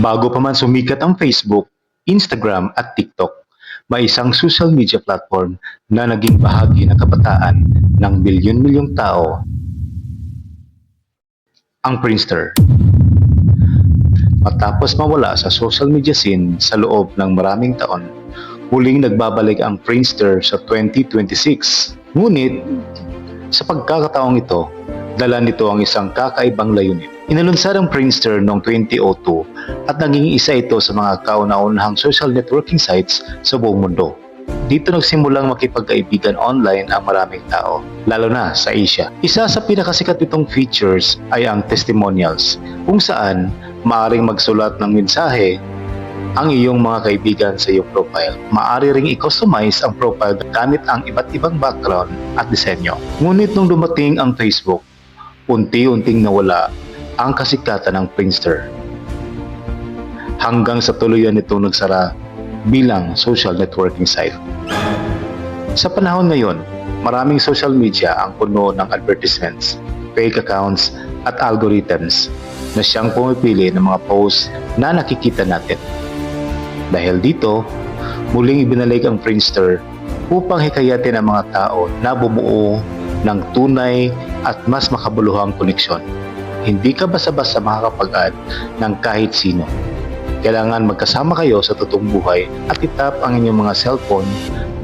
Bago pa man sumikat ang Facebook, Instagram at TikTok, may isang social media platform na naging bahagi ng kabataan ng milyon-milyong tao, ang Friendster. Matapos mawala sa social media scene sa loob ng maraming taon, muling nagbabalik ang Friendster sa 2026. Ngunit, sa pagkakataong ito, dala nito ang isang kakaibang layunin. Inalunsad ang Friendster noong 2002 at naging isa ito sa mga kauna-unahang social networking sites sa buong mundo. Dito nagsimulang makipagkaibigan online ang maraming tao, lalo na sa Asia. Isa sa pinakasikat nitong features ay ang testimonials, kung saan maaaring magsulat ng mensahe ang iyong mga kaibigan sa iyong profile. Maaari ring i-customize ang profile gamit ang iba't ibang background at disenyo. Ngunit nung dumating ang Facebook, unti-unting nawala ang kasikatan ng Friendster. Hanggang sa tuluyan nito nagsara bilang social networking site. Sa panahon ngayon, maraming social media ang puno ng advertisements, fake accounts at algorithms na siyang pumipili ng mga posts na nakikita natin. Dahil dito, muling ibinalik ang Friendster upang hikayatin ang mga tao na bumuo ng tunay at mas makabuluhang koneksyon. Hindi ka basta-basta makakapag-add ng kahit sino. Kailangan magkasama kayo sa totoong buhay at itap ang inyong mga cellphone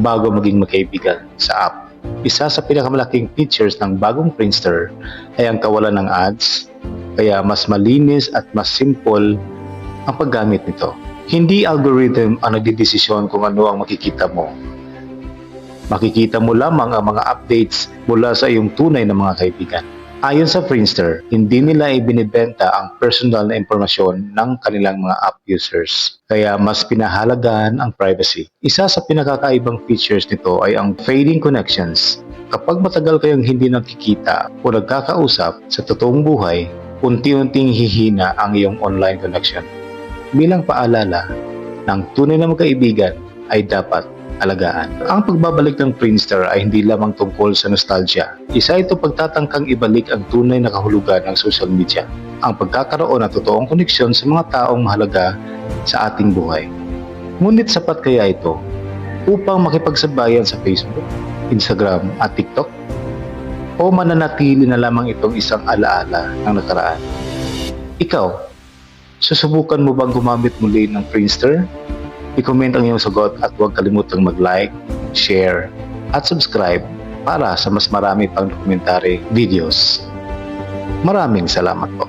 bago maging magkaibigan sa app. Isa sa pinakamalaking features ng bagong Friendster ay ang kawalan ng ads, kaya mas malinis at mas simple ang paggamit nito. Hindi algorithm ang nagdidesisyon kung ano ang makikita mo. Makikita mo lamang ang mga updates mula sa iyong tunay na mga kaibigan. Ayon sa Friendster, hindi nila ibinibenta ang personal na impormasyon ng kanilang mga app users. Kaya mas pinahalagaan ang privacy. Isa sa pinakakaibang features nito ay ang fading connections. Kapag matagal kayong hindi nakikita o nagkakausap sa totoong buhay, unti-unting hihina ang iyong online connection. Bilang paalala, ng tunay na magkaibigan ay dapat alagaan. Ang pagbabalik ng Friendster ay hindi lamang tungkol sa nostalgia. Isa ito pagtatangkang ibalik ang tunay na kahulugan ng social media. Ang pagkakaroon ng totoong koneksyon sa mga taong mahalaga sa ating buhay. Ngunit sapat kaya ito upang makipagsabayan sa Facebook, Instagram at TikTok? O mananatili na lamang itong isang alaala ng nakaraan? Ikaw, susubukan mo bang gumamit muli ng Friendster? I-comment ang iyong sagot at huwag kalimutang mag-like, share, at subscribe para sa mas marami pang documentary videos. Maraming salamat po.